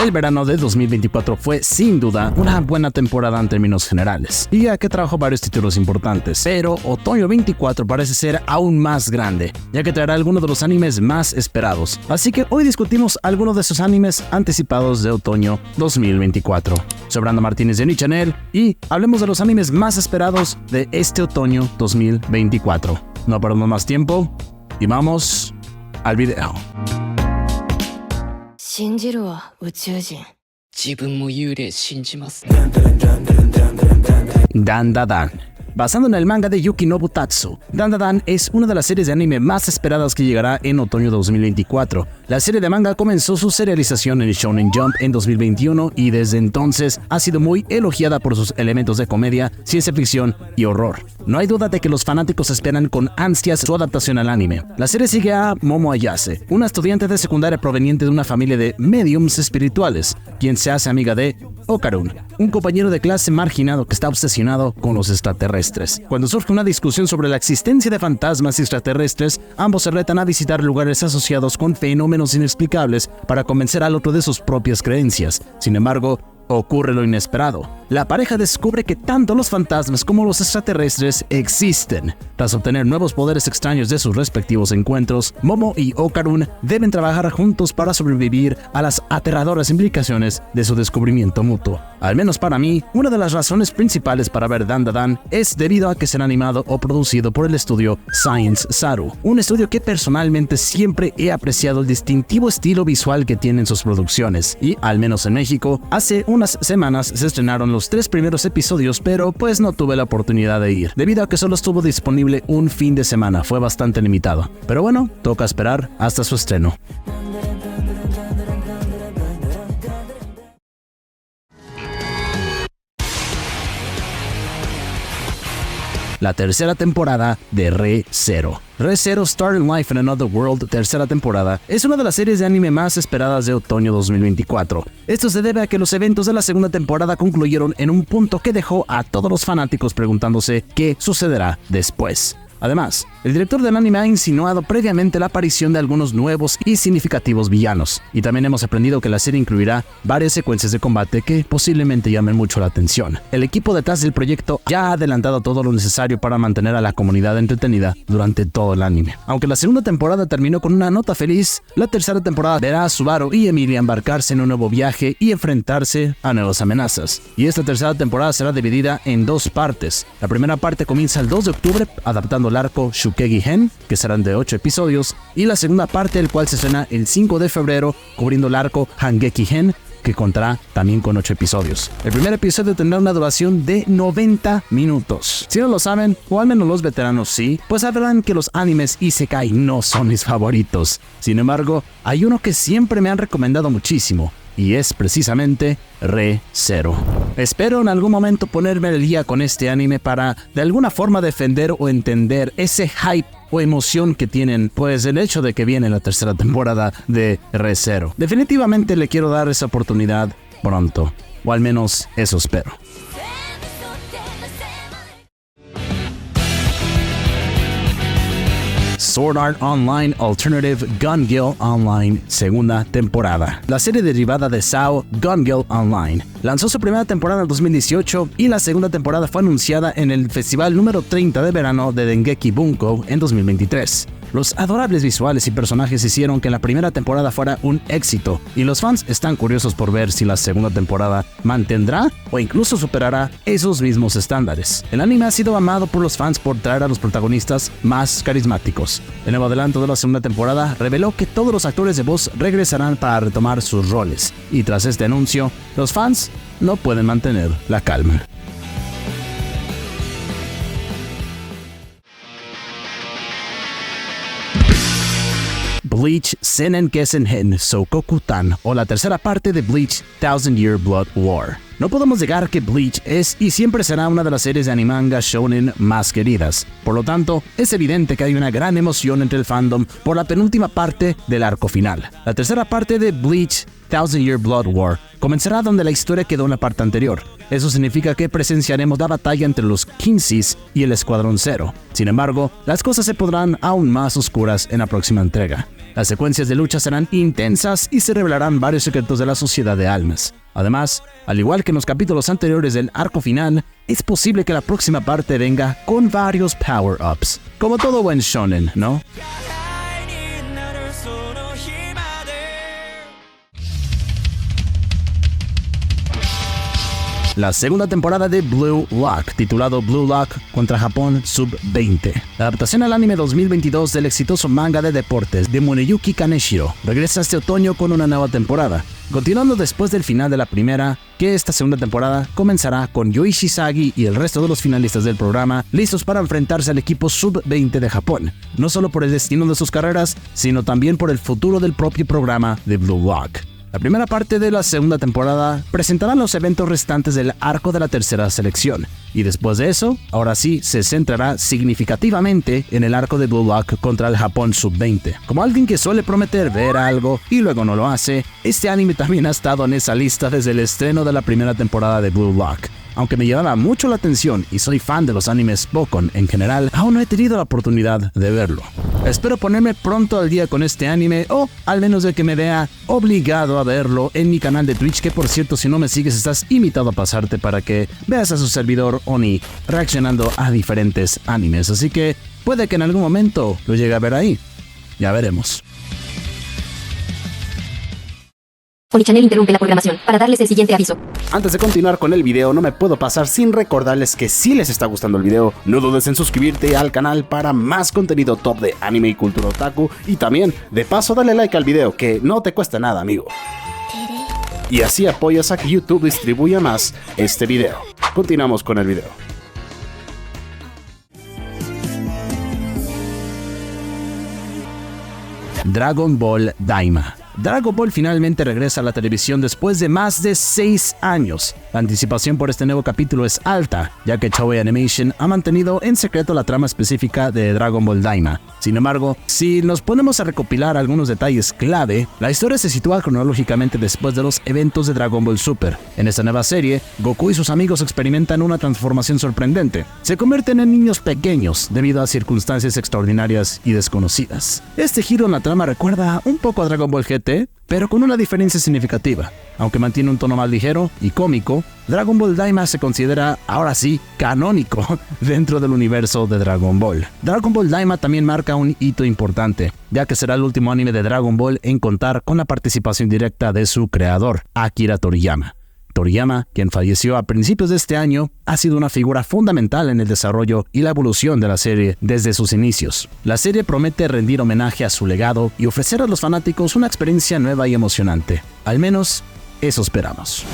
El verano de 2024 fue sin duda una buena temporada en términos generales, y ya que trajo varios títulos importantes, pero otoño 24 parece ser aún más grande, ya que traerá algunos de los animes más esperados. Así que hoy discutimos algunos de esos animes anticipados de otoño 2024. Soy Brandon Martínez de Nichanel y hablemos de los animes más esperados de este otoño 2024. No perdamos más tiempo y vamos al video. 信じるわ宇宙人自分も幽霊信じます Dandadan. Basado en el manga de Yukinobu Tatsu, Dandadan es una de las series de anime más esperadas que llegará en otoño 2024. La serie de manga comenzó su serialización en Shonen Jump en 2021 y desde entonces ha sido muy elogiada por sus elementos de comedia, ciencia ficción y horror. No hay duda de que los fanáticos esperan con ansias su adaptación al anime. La serie sigue a Momo Ayase, una estudiante de secundaria proveniente de una familia de mediums espirituales, quien se hace amiga de Okarun, un compañero de clase marginado que está obsesionado con los extraterrestres. Cuando surge una discusión sobre la existencia de fantasmas extraterrestres, ambos se retan a visitar lugares asociados con fenómenos inexplicables para convencer al otro de sus propias creencias. Sin embargo, ocurre lo inesperado. La pareja descubre que tanto los fantasmas como los extraterrestres existen. Tras obtener nuevos poderes extraños de sus respectivos encuentros, Momo y Okarun deben trabajar juntos para sobrevivir a las aterradoras implicaciones de su descubrimiento mutuo. Al menos para mí, una de las razones principales para ver Dandadan es debido a que será animado o producido por el estudio Science Saru, un estudio que personalmente siempre he apreciado el distintivo estilo visual que tienen sus producciones, y al menos en México, hace unas semanas se estrenaron los 3 primeros episodios, pero pues no tuve la oportunidad de ir, debido a que solo estuvo disponible un fin de semana, fue bastante limitado. Pero bueno, toca esperar hasta su estreno. La tercera temporada de Re:Zero. Re:Zero Starting Life in Another World, tercera temporada, es una de las series de anime más esperadas de otoño 2024. Esto se debe a que los eventos de la segunda temporada concluyeron en un punto que dejó a todos los fanáticos preguntándose qué sucederá después. Además, el director del anime ha insinuado previamente la aparición de algunos nuevos y significativos villanos, y también hemos aprendido que la serie incluirá varias secuencias de combate que posiblemente llamen mucho la atención. El equipo detrás del proyecto ya ha adelantado todo lo necesario para mantener a la comunidad entretenida durante todo el anime. Aunque la segunda temporada terminó con una nota feliz, la tercera temporada verá a Subaru y Emilia embarcarse en un nuevo viaje y enfrentarse a nuevas amenazas. Y esta tercera temporada será dividida en 2 partes. La primera parte comienza el 2 de octubre, adaptando el arco Shukegi Hen, que serán de 8 episodios, y la segunda parte, el cual se estrena el 5 de febrero, cubriendo el arco Hangeki Hen, que contará también con 8 episodios. El primer episodio tendrá una duración de 90 minutos. Si no lo saben, o al menos los veteranos sí, pues sabrán que los animes Isekai no son mis favoritos. Sin embargo, hay uno que siempre me han recomendado muchísimo, y es precisamente Re:Zero. Espero en algún momento ponerme al día con este anime para de alguna forma defender o entender ese hype o emoción que tienen, pues el hecho de que viene la tercera temporada de Re:Zero. Definitivamente le quiero dar esa oportunidad pronto, o al menos eso espero. Sword Art Online Alternative Gun Gale Online, segunda temporada. La serie derivada de SAO, Gun Gale Online, lanzó su primera temporada en 2018 y la segunda temporada fue anunciada en el festival número 30 de verano de Dengeki Bunko en 2023. Los adorables visuales y personajes hicieron que la primera temporada fuera un éxito, y los fans están curiosos por ver si la segunda temporada mantendrá o incluso superará esos mismos estándares. El anime ha sido amado por los fans por traer a los protagonistas más carismáticos. El nuevo adelanto de la segunda temporada reveló que todos los actores de voz regresarán para retomar sus roles, y tras este anuncio, los fans no pueden mantener la calma. Bleach Seinen Kessen Hen Soukoku-tan, o la tercera parte de Bleach Thousand Year Blood War. No podemos negar que Bleach es y siempre será una de las series de anime manga shounen más queridas. Por lo tanto, es evidente que hay una gran emoción entre el fandom por la penúltima parte del arco final. La tercera parte de Bleach, Thousand Year Blood War, comenzará donde la historia quedó en la parte anterior. Eso significa que presenciaremos la batalla entre los Quincy's y el Escuadrón Zero. Sin embargo, las cosas se pondrán aún más oscuras en la próxima entrega. Las secuencias de lucha serán intensas y se revelarán varios secretos de la Sociedad de Almas. Además, al igual que en los capítulos anteriores del arco final, es posible que la próxima parte venga con varios power-ups. Como todo buen shonen, ¿no? La segunda temporada de Blue Lock, titulado Blue Lock contra Japón Sub-20. La adaptación al anime 2022 del exitoso manga de deportes de Muneyuki Kaneshiro regresa este otoño con una nueva temporada, continuando después del final de la primera, que esta segunda temporada comenzará con Yoichi Sagi y el resto de los finalistas del programa listos para enfrentarse al equipo Sub-20 de Japón, no solo por el destino de sus carreras, sino también por el futuro del propio programa de Blue Lock. La primera parte de la segunda temporada presentará los eventos restantes del arco de la tercera selección, y después de eso, ahora sí, se centrará significativamente en el arco de Blue Lock contra el Japón Sub-20. Como alguien que suele prometer ver algo y luego no lo hace, este anime también ha estado en esa lista desde el estreno de la primera temporada de Blue Lock. Aunque me llamaba mucho la atención y soy fan de los animes Spokon en general, aún no he tenido la oportunidad de verlo. Espero ponerme pronto al día con este anime, o al menos de que me vea obligado a verlo en mi canal de Twitch, que por cierto, si no me sigues estás invitado a pasarte para que veas a su servidor Oni reaccionando a diferentes animes, así que puede que en algún momento lo llegue a ver ahí. Ya veremos. Onichannel interrumpe la programación para darles el siguiente aviso. Antes de continuar con el video, no me puedo pasar sin recordarles que si les está gustando el video, no dudes en suscribirte al canal para más contenido top de anime y cultura otaku, y también, de paso, dale like al video, que no te cuesta nada, amigo. Y así apoyas a que YouTube distribuya más este video. Continuamos con el video. Dragon Ball Daima. Dragon Ball finalmente regresa a la televisión después de más de 6 años. La anticipación por este nuevo capítulo es alta, ya que Toei Animation ha mantenido en secreto la trama específica de Dragon Ball Daima. Sin embargo, si nos ponemos a recopilar algunos detalles clave, la historia se sitúa cronológicamente después de los eventos de Dragon Ball Super. En esta nueva serie, Goku y sus amigos experimentan una transformación sorprendente. Se convierten en niños pequeños debido a circunstancias extraordinarias y desconocidas. Este giro en la trama recuerda un poco a Dragon Ball GT, pero con una diferencia significativa. Aunque mantiene un tono más ligero y cómico, Dragon Ball Daima se considera, ahora sí, canónico dentro del universo de Dragon Ball. Dragon Ball Daima también marca un hito importante, ya que será el último anime de Dragon Ball en contar con la participación directa de su creador, Akira Toriyama. Toriyama, quien falleció a principios de este año, ha sido una figura fundamental en el desarrollo y la evolución de la serie desde sus inicios. La serie promete rendir homenaje a su legado y ofrecer a los fanáticos una experiencia nueva y emocionante. Al menos, eso esperamos.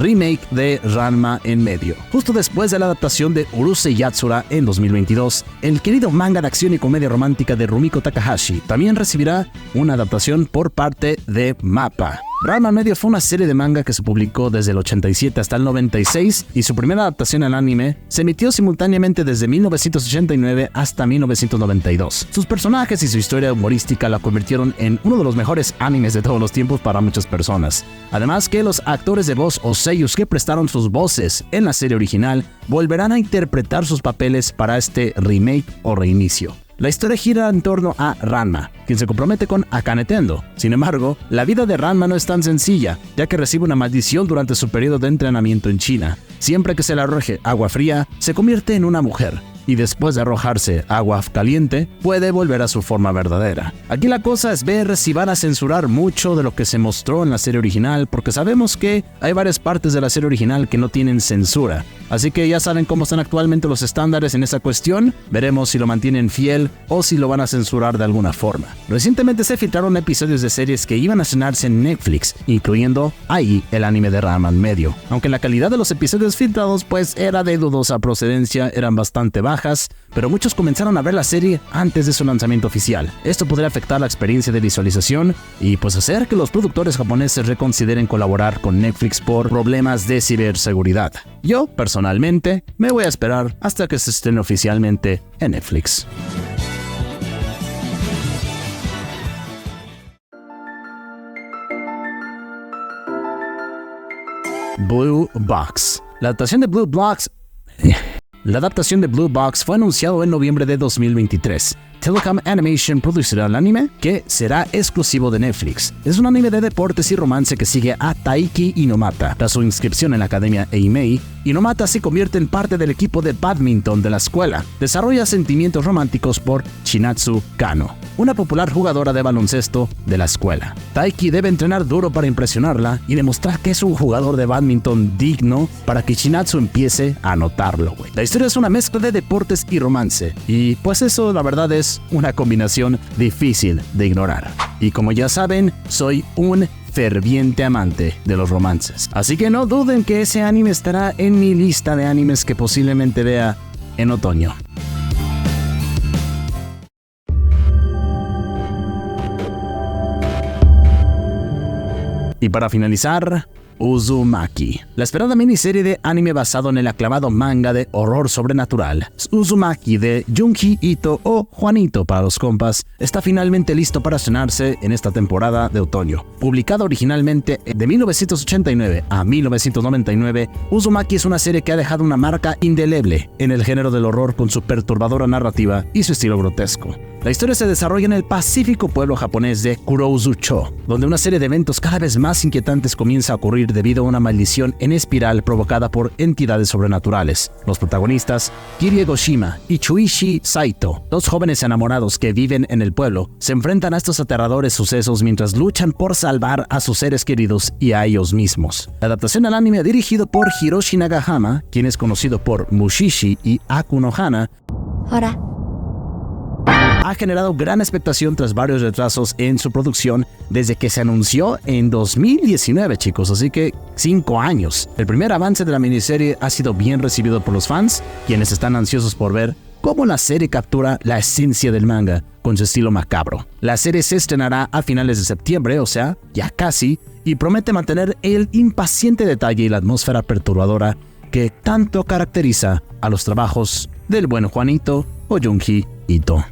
Remake de Ranma en medio. Justo después de la adaptación de Urusei Yatsura en 2022, el querido manga de acción y comedia romántica de Rumiko Takahashi también recibirá una adaptación por parte de MAPPA. Ranma en medio fue una serie de manga que se publicó desde el 87 hasta el 96 y su primera adaptación al anime se emitió simultáneamente desde 1989 hasta 1992. Sus personajes y su historia humorística la convirtieron en uno de los mejores animes de todos los tiempos para muchas personas. Además que los actores de voz o seiyus que prestaron sus voces en la serie original volverán a interpretar sus papeles para este remake o reinicio. La historia gira en torno a Ranma, quien se compromete con Akane Tendo. Sin embargo, la vida de Ranma no es tan sencilla, ya que recibe una maldición durante su periodo de entrenamiento en China. Siempre que se le arroje agua fría, se convierte en una mujer, y después de arrojarse agua caliente, puede volver a su forma verdadera. Aquí la cosa es ver si van a censurar mucho de lo que se mostró en la serie original, porque sabemos que hay varias partes de la serie original que no tienen censura. Así que ya saben cómo están actualmente los estándares en esa cuestión. Veremos si lo mantienen fiel o si lo van a censurar de alguna forma. Recientemente se filtraron episodios de series que iban a estrenarse en Netflix, incluyendo ahí el anime de Ranma en medio. Aunque la calidad de los episodios filtrados pues era de dudosa procedencia, eran bastante bajas, bajas, pero muchos comenzaron a ver la serie antes de su lanzamiento oficial. Esto podría afectar la experiencia de visualización y pues hacer que los productores japoneses reconsideren colaborar con Netflix por problemas de ciberseguridad. Yo, personalmente, me voy a esperar hasta que se estrene oficialmente en Netflix. Blue Box. La adaptación de Blue Box fue anunciado en noviembre de 2023. Telecom Animation producirá el anime, que será exclusivo de Netflix. Es un anime de deportes y romance que sigue a Taiki Inomata. Tras su inscripción en la Academia Eimei, Inomata se convierte en parte del equipo de badminton de la escuela. Desarrolla sentimientos románticos por Chinatsu Kano, una popular jugadora de baloncesto de la escuela. Taiki debe entrenar duro para impresionarla y demostrar que es un jugador de badminton digno para que Chinatsu empiece a notarlo, güey. La historia es una mezcla de deportes y romance, y pues eso la verdad es una combinación difícil de ignorar. Y como ya saben, soy un ferviente amante de los romances, así que no duden que ese anime estará en mi lista de animes que posiblemente vea en otoño. Y para finalizar, Uzumaki. La esperada miniserie de anime basado en el aclamado manga de horror sobrenatural Uzumaki de Junji Ito, o Juanito para los compas, está finalmente listo para estrenarse en esta temporada de otoño. Publicado originalmente de 1989 a 1999, Uzumaki es una serie que ha dejado una marca indeleble en el género del horror con su perturbadora narrativa y su estilo grotesco. La historia se desarrolla en el pacífico pueblo japonés de Kurouzu-cho, donde una serie de eventos cada vez más inquietantes comienza a ocurrir debido a una maldición en espiral provocada por entidades sobrenaturales. Los protagonistas, Kirie Goshima y Chuishi Saito, dos jóvenes enamorados que viven en el pueblo, se enfrentan a estos aterradores sucesos mientras luchan por salvar a sus seres queridos y a ellos mismos. La adaptación al anime dirigido por Hiroshi Nagahama, quien es conocido por Mushishi y Aku no Hana, ha generado gran expectación tras varios retrasos en su producción desde que se anunció en 2019, chicos, así que 5 años. El primer avance de la miniserie ha sido bien recibido por los fans, quienes están ansiosos por ver cómo la serie captura la esencia del manga con su estilo macabro. La serie se estrenará a finales de septiembre, o sea, ya casi, y promete mantener el impaciente detalle y la atmósfera perturbadora que tanto caracteriza a los trabajos del buen Juanito o Junji Ito.